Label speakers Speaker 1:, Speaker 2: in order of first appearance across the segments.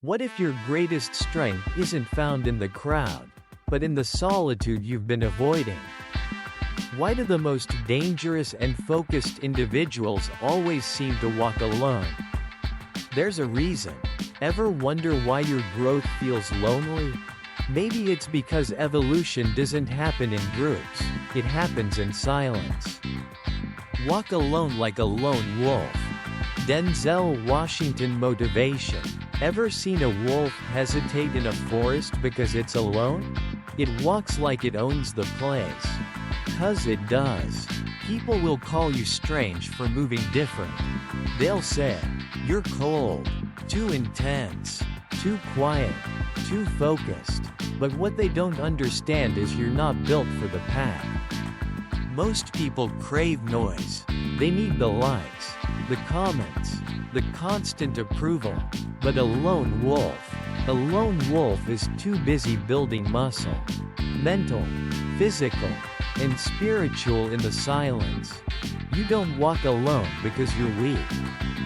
Speaker 1: What if your greatest strength isn't found in the crowd, but in the solitude you've been avoiding? Why do the most dangerous and focused individuals always seem to walk alone? There's a reason. Ever wonder why your growth feels lonely? Maybe it's because evolution doesn't happen in groups, it happens in silence. Walk alone like a lone wolf. Denzel Washington motivation. Ever seen a wolf hesitate in a forest because it's alone? It walks like it owns the place. 'Cause it does. People will call you strange for moving different. They'll say, "You're cold, too intense, too quiet, too focused." But what they don't understand is you're not built for the pack. Most people crave noise. They need the likes, the comments, the constant approval. But a lone wolf is too busy building muscle. Mental, physical, and spiritual in the silence. You don't walk alone because you're weak.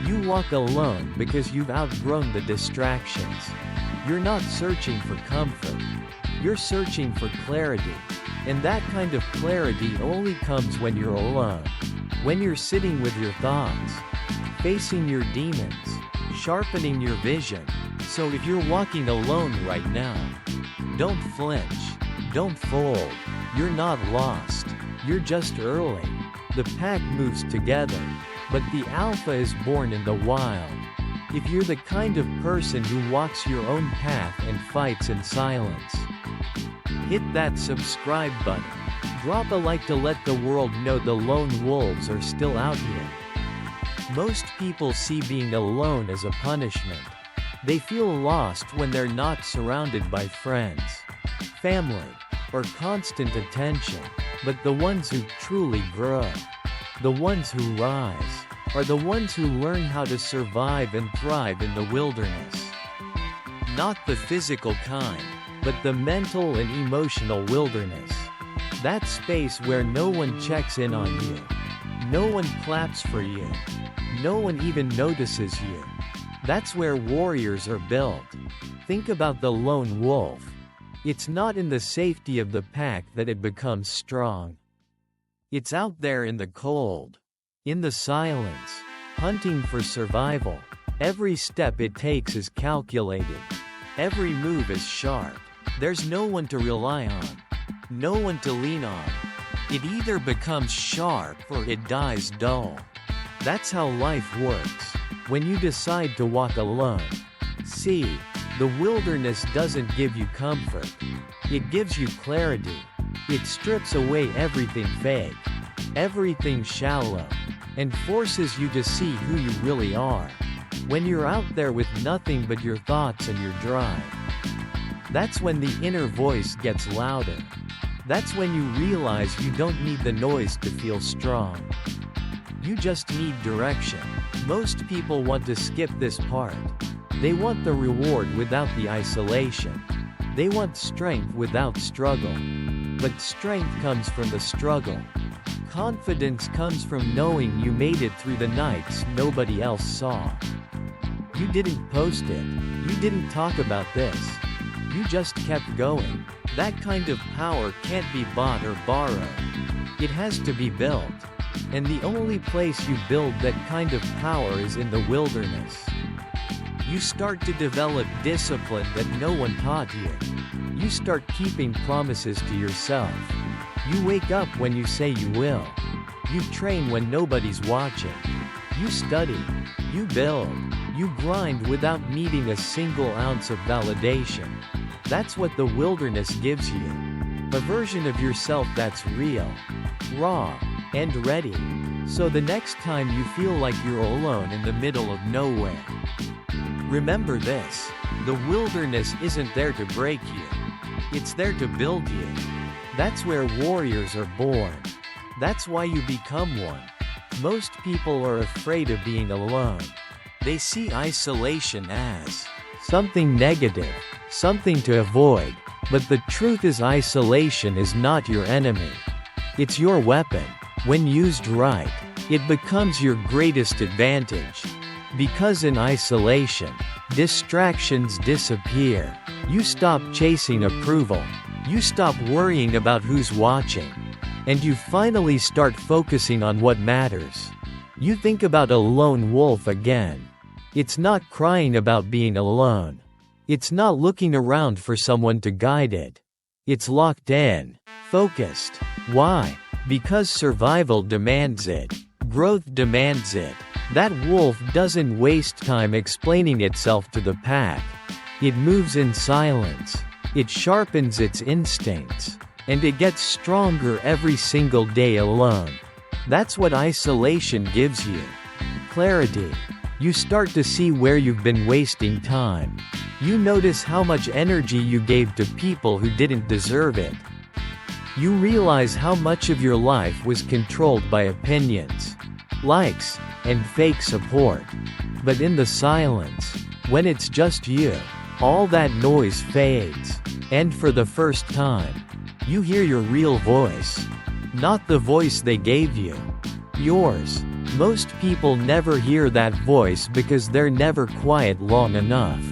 Speaker 1: You walk alone because you've outgrown the distractions. You're not searching for comfort. You're searching for clarity. And that kind of clarity only comes when you're alone. When you're sitting with your thoughts, facing your demons, sharpening your vision. So if you're walking alone right now, don't flinch, don't fold. You're not lost. You're just early. The pack moves together, but the alpha is born in the wild. If you're the kind of person who walks your own path and fights in silence, hit that subscribe button. Drop a like to let the world know the lone wolves are still out here. Most people see being alone as a punishment. They feel lost when they're not surrounded by friends, family, or constant attention. But the ones who truly grow, the ones who rise, are the ones who learn how to survive and thrive in the wilderness. Not the physical kind, but the mental and emotional wilderness. That space where no one checks in on you. No one claps for you. No one even notices you. That's where warriors are built. Think about the lone wolf. It's not in the safety of the pack that it becomes strong. It's out there in the cold, in the silence, hunting for survival. Every step it takes is calculated. Every move is sharp. There's no one to rely on, no one to lean on. It either becomes sharp or it dies dull. That's how life works. When you decide to walk alone, see, the wilderness doesn't give you comfort. It gives you clarity. It strips away everything fake, everything shallow, and forces you to see who you really are. When you're out there with nothing but your thoughts and your drive, that's when the inner voice gets louder. That's when you realize you don't need the noise to feel strong. You just need direction. Most people want to skip this part. They want the reward without the isolation. They want strength without struggle. But strength comes from the struggle. Confidence comes from knowing you made it through the nights nobody else saw. You didn't post it. You didn't talk about this. You just kept going. That kind of power can't be bought or borrowed. It has to be built. And the only place you build that kind of power is in the wilderness. You start to develop discipline that no one taught you. You start keeping promises to yourself. You wake up when you say you will. You train when nobody's watching. You study. You build. You grind without needing a single ounce of validation. That's what the wilderness gives you. A version of yourself that's real, raw, and ready. So the next time you feel like you're alone in the middle of nowhere, remember this: the wilderness isn't there to break you. It's there to build you. That's where warriors are born. That's why you become one. Most people are afraid of being alone. They see isolation as something negative, something to avoid. But the truth is, isolation is not your enemy. It's your weapon. When used right, it becomes your greatest advantage. Because in isolation, Distractions disappear. You stop chasing approval. You stop worrying about who's watching. And you finally start focusing on what matters. You think about a lone wolf again. It's not crying about being alone. It's not looking around for someone to guide it. It's locked in, focused. Why? Because survival demands it. Growth demands it. That wolf doesn't waste time explaining itself to the pack. It moves in silence. It sharpens its instincts. And it gets stronger every single day alone. That's what isolation gives you. Clarity. You start to see where you've been wasting time. You notice how much energy you gave to people who didn't deserve it. You realize how much of your life was controlled by opinions, likes, and fake support. But in the silence, when it's just you, all that noise fades. And for the first time, you hear your real voice. Not the voice they gave you. Yours. Most people never hear that voice because they're never quiet long enough.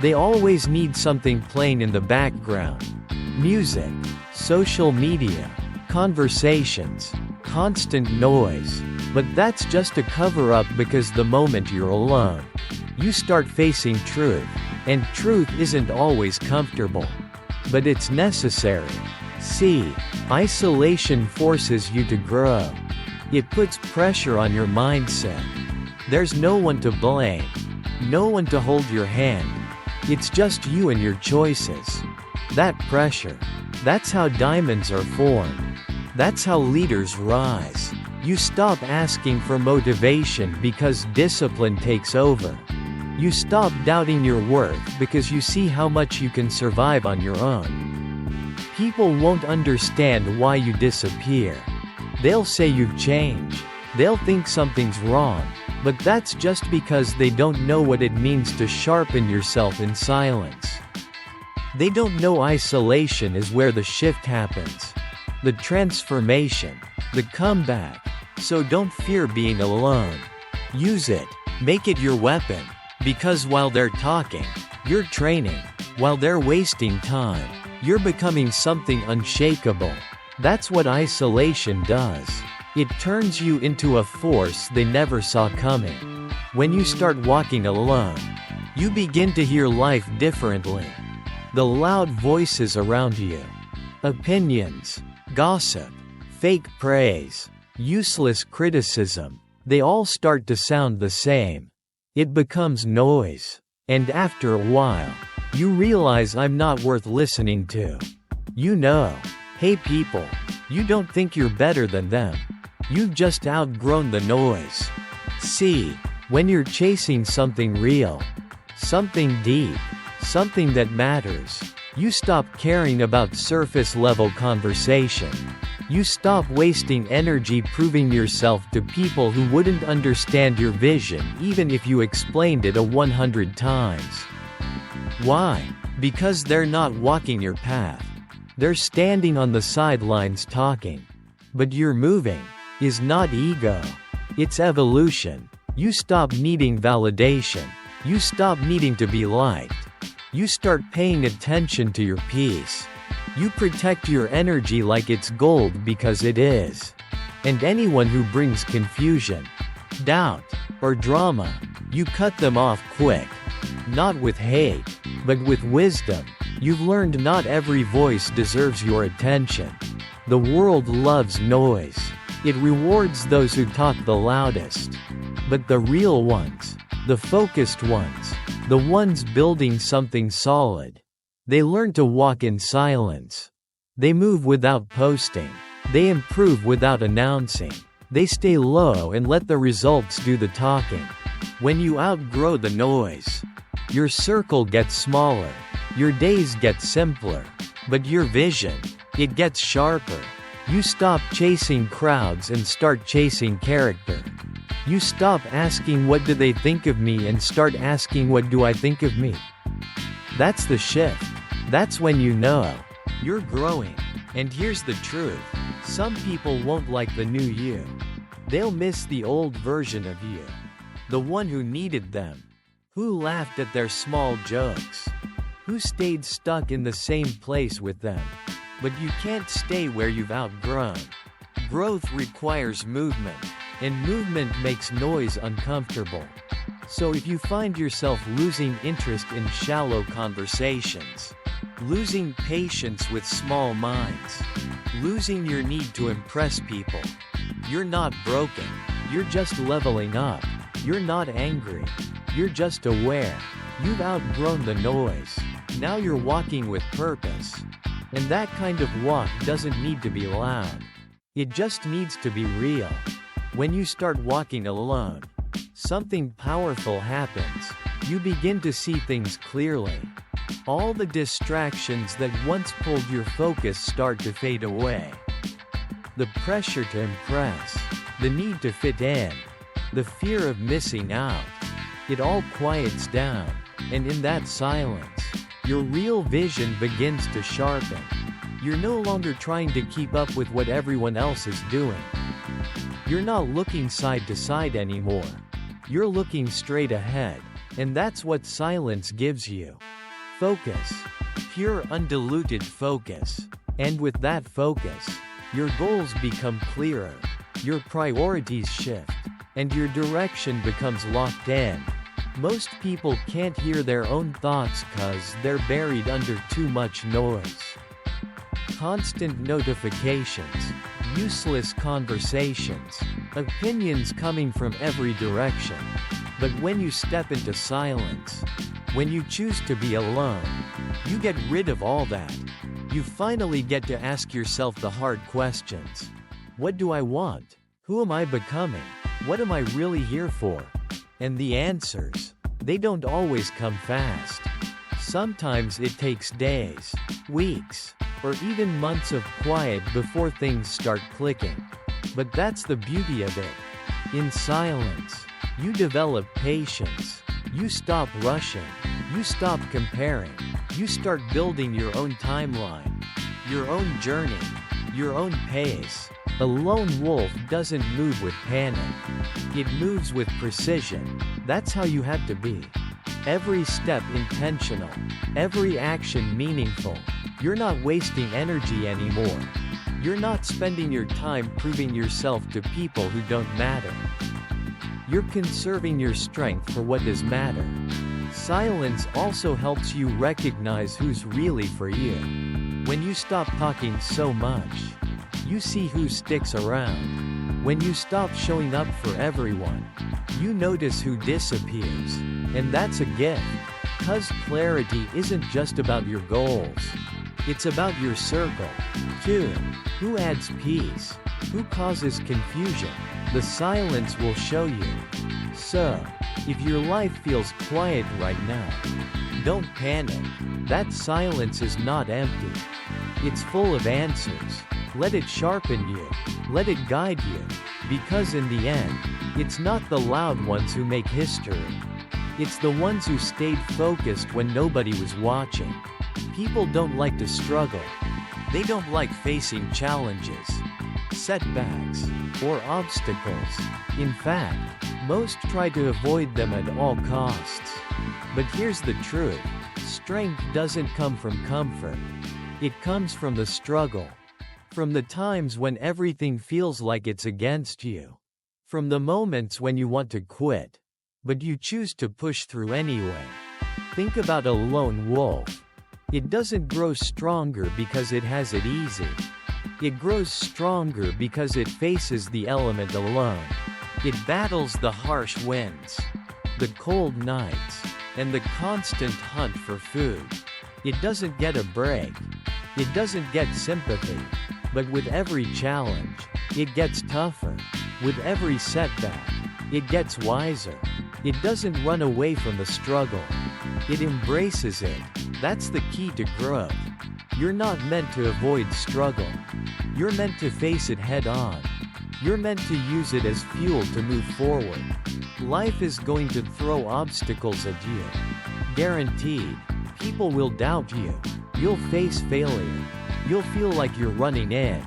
Speaker 1: They always need something playing in the background. Music, social media, conversations, constant noise. But that's just a cover-up because the moment you're alone, you start facing truth. And truth isn't always comfortable. But it's necessary. See, isolation forces you to grow. It puts pressure on your mindset. There's no one to blame. No one to hold your hand. It's just you and your choices. That pressure. That's how diamonds are formed. That's how leaders rise. You stop asking for motivation because discipline takes over. You stop doubting your worth because you see how much you can survive on your own. People won't understand why you disappear. They'll say you've changed. They'll think something's wrong. But that's just because they don't know what it means to sharpen yourself in silence. They don't know isolation is where the shift happens. The transformation. The comeback. So don't fear being alone. Use it. Make it your weapon. Because while they're talking, you're training. While they're wasting time, you're becoming something unshakable. That's what isolation does. It turns you into a force they never saw coming. When you start walking alone, you begin to hear life differently. The loud voices around you, opinions, gossip, fake praise, useless criticism, they all start to sound the same. It becomes noise. And after a while, you realize I'm not worth listening to. You know, hey people, you don't think you're better than them. You've just outgrown the noise. See, when you're chasing something real, something deep, something that matters, you stop caring about surface-level conversation. You stop wasting energy proving yourself to people who wouldn't understand your vision even if you explained it 100 times. Why? Because they're not walking your path. They're standing on the sidelines talking. But you're moving. Is not ego. It's evolution. You stop needing validation. You stop needing to be liked. You start paying attention to your peace. You protect your energy like it's gold because it is. And anyone who brings confusion, doubt, or drama, you cut them off quick. Not with hate, but with wisdom. You've learned not every voice deserves your attention. The world loves noise. It rewards those who talk the loudest. But the real ones, the focused ones, the ones building something solid, they learn to walk in silence. They move without posting. They improve without announcing. They stay low and let the results do the talking. When you outgrow the noise, your circle gets smaller. Your days get simpler. But your vision, it gets sharper. You stop chasing crowds and start chasing character. You stop asking what do they think of me and start asking what do I think of me. That's the shift. That's when you know you're growing. And here's the truth. Some people won't like the new you. They'll miss the old version of you. The one who needed them. Who laughed at their small jokes? Who stayed stuck in the same place with them? But you can't stay where you've outgrown. Growth requires movement, and movement makes noise uncomfortable. So if you find yourself losing interest in shallow conversations, losing patience with small minds, losing your need to impress people, you're not broken. You're just leveling up. You're not angry. You're just aware. You've outgrown the noise. Now you're walking with purpose. And that kind of walk doesn't need to be loud. It just needs to be real. When you start walking alone, something powerful happens. You begin to see things clearly. All the distractions that once pulled your focus start to fade away. The pressure to impress, the need to fit in, the fear of missing out, it all quiets down, and in that silence, your real vision begins to sharpen. You're no longer trying to keep up with what everyone else is doing. You're not looking side to side anymore. You're looking straight ahead, and that's what silence gives you. Focus. Pure undiluted focus. And with that focus, your goals become clearer, your priorities shift, and your direction becomes locked in. Most people can't hear their own thoughts 'cause they're buried under too much noise. Constant notifications, useless conversations, opinions coming from every direction. But when you step into silence, when you choose to be alone, you get rid of all that. You finally get to ask yourself the hard questions. What do I want? Who am I becoming? What am I really here for? And the answers, they don't always come fast. Sometimes it takes days, weeks, or even months of quiet before things start clicking. But that's the beauty of it. In silence, you develop patience. You stop rushing. You stop comparing. You start building your own timeline, your own journey, your own pace. A lone wolf doesn't move with panic. It moves with precision. That's how you have to be. Every step intentional. Every action meaningful. You're not wasting energy anymore. You're not spending your time proving yourself to people who don't matter. You're conserving your strength for what does matter. Silence also helps you recognize who's really for you. When you stop talking so much, you see who sticks around. When you stop showing up for everyone, you notice who disappears. And that's a gift. 'Cause clarity isn't just about your goals. It's about your circle, too. Who adds peace? Who causes confusion? The silence will show you. So, if your life feels quiet right now, don't panic. That silence is not empty. It's full of answers. Let it sharpen you. Let it guide you. Because in the end, it's not the loud ones who make history. It's the ones who stayed focused when nobody was watching. People don't like to struggle. They don't like facing challenges, setbacks, or obstacles. In fact, most try to avoid them at all costs. But here's the truth. Strength doesn't come from comfort. It comes from the struggle. From the times when everything feels like it's against you. From the moments when you want to quit, but you choose to push through anyway. Think about a lone wolf. It doesn't grow stronger because it has it easy. It grows stronger because it faces the element alone. It battles the harsh winds, the cold nights, and the constant hunt for food. It doesn't get a break. It doesn't get sympathy. But with every challenge, it gets tougher. With every setback, it gets wiser. It doesn't run away from the struggle. It embraces it. That's the key to growth. You're not meant to avoid struggle. You're meant to face it head on. You're meant to use it as fuel to move forward. Life is going to throw obstacles at you. Guaranteed. People will doubt you. You'll face failure. You'll feel like you're running in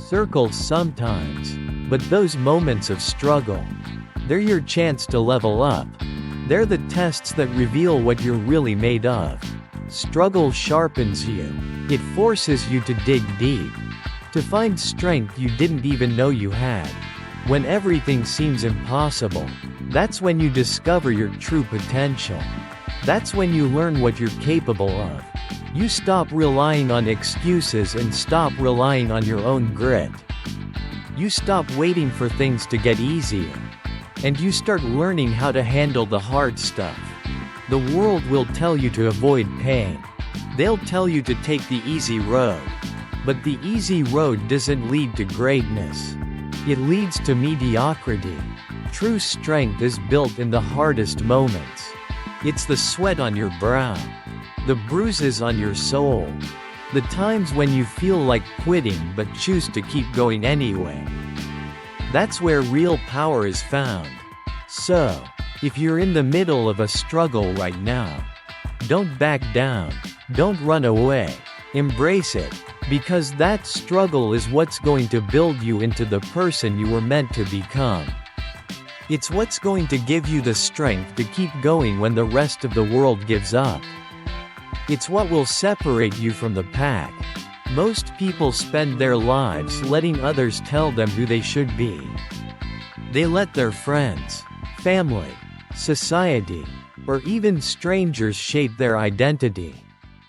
Speaker 1: circles sometimes. But those moments of struggle, they're your chance to level up. They're the tests that reveal what you're really made of. Struggle sharpens you. It forces you to dig deep, to find strength you didn't even know you had. When everything seems impossible, that's when you discover your true potential. That's when you learn what you're capable of. You stop relying on excuses and stop relying on your own grit. You stop waiting for things to get easier. And you start learning how to handle the hard stuff. The world will tell you to avoid pain. They'll tell you to take the easy road. But the easy road doesn't lead to greatness. It leads to mediocrity. True strength is built in the hardest moments. It's the sweat on your brow, the bruises on your soul, the times when you feel like quitting but choose to keep going anyway. That's where real power is found. So, if you're in the middle of a struggle right now, don't back down, don't run away, embrace it, because that struggle is what's going to build you into the person you were meant to become. It's what's going to give you the strength to keep going when the rest of the world gives up. It's what will separate you from the pack. Most people spend their lives letting others tell them who they should be. They let their friends, family, society, or even strangers shape their identity.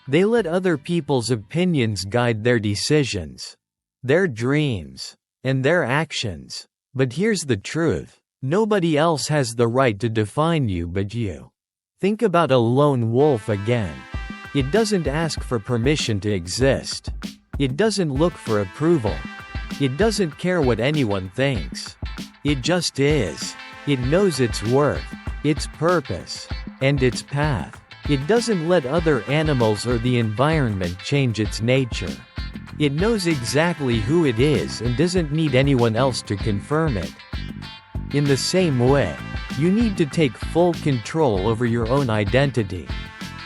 Speaker 1: They let other people's opinions guide their decisions, their dreams, and their actions. But here's the truth. Nobody else has the right to define you but you. Think about a lone wolf again. It doesn't ask for permission to exist. It doesn't look for approval. It doesn't care what anyone thinks. It just is. It knows its worth, its purpose, and its path. It doesn't let other animals or the environment change its nature. It knows exactly who it is and doesn't need anyone else to confirm it. In the same way, you need to take full control over your own identity.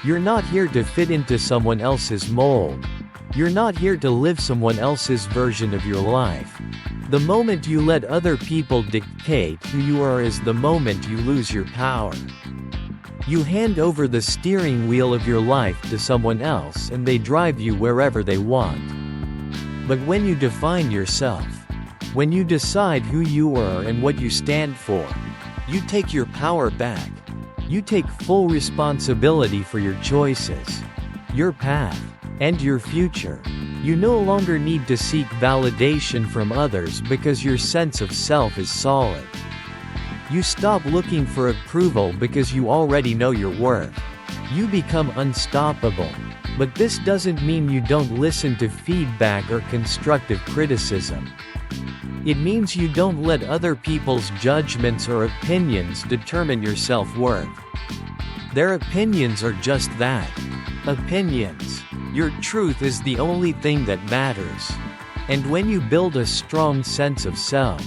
Speaker 1: You're not here to fit into someone else's mold. You're not here to live someone else's version of your life. The moment you let other people dictate who you are is the moment you lose your power. You hand over the steering wheel of your life to someone else and they drive you wherever they want. But when you define yourself, when you decide who you are and what you stand for, you take your power back. You take full responsibility for your choices, your path, and your future. You no longer need to seek validation from others because your sense of self is solid. You stop looking for approval because you already know your worth. You become unstoppable. But this doesn't mean you don't listen to feedback or constructive criticism. It means you don't let other people's judgments or opinions determine your self-worth. Their opinions are just that. Opinions. Your truth is the only thing that matters. And when you build a strong sense of self,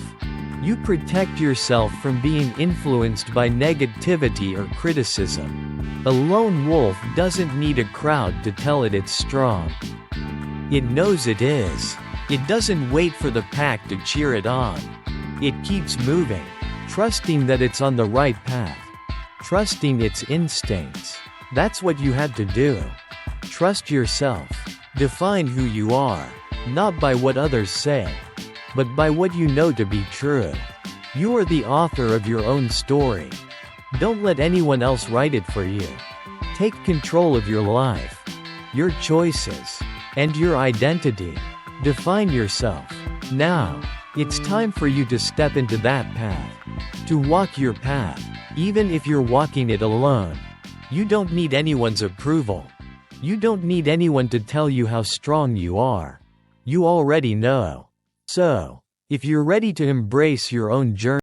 Speaker 1: you protect yourself from being influenced by negativity or criticism. A lone wolf doesn't need a crowd to tell it it's strong. It knows it is. It doesn't wait for the pack to cheer it on. It keeps moving, trusting that it's on the right path, trusting its instincts. That's what you had to do. Trust yourself. Define who you are, not by what others say, but by what you know to be true. You are the author of your own story. Don't let anyone else write it for you. Take control of your life, your choices, and your identity. Define yourself. Now, it's time for you to step into that path. To walk your path, even if you're walking it alone. You don't need anyone's approval. You don't need anyone to tell you how strong you are. You already know. So, if you're ready to embrace your own journey,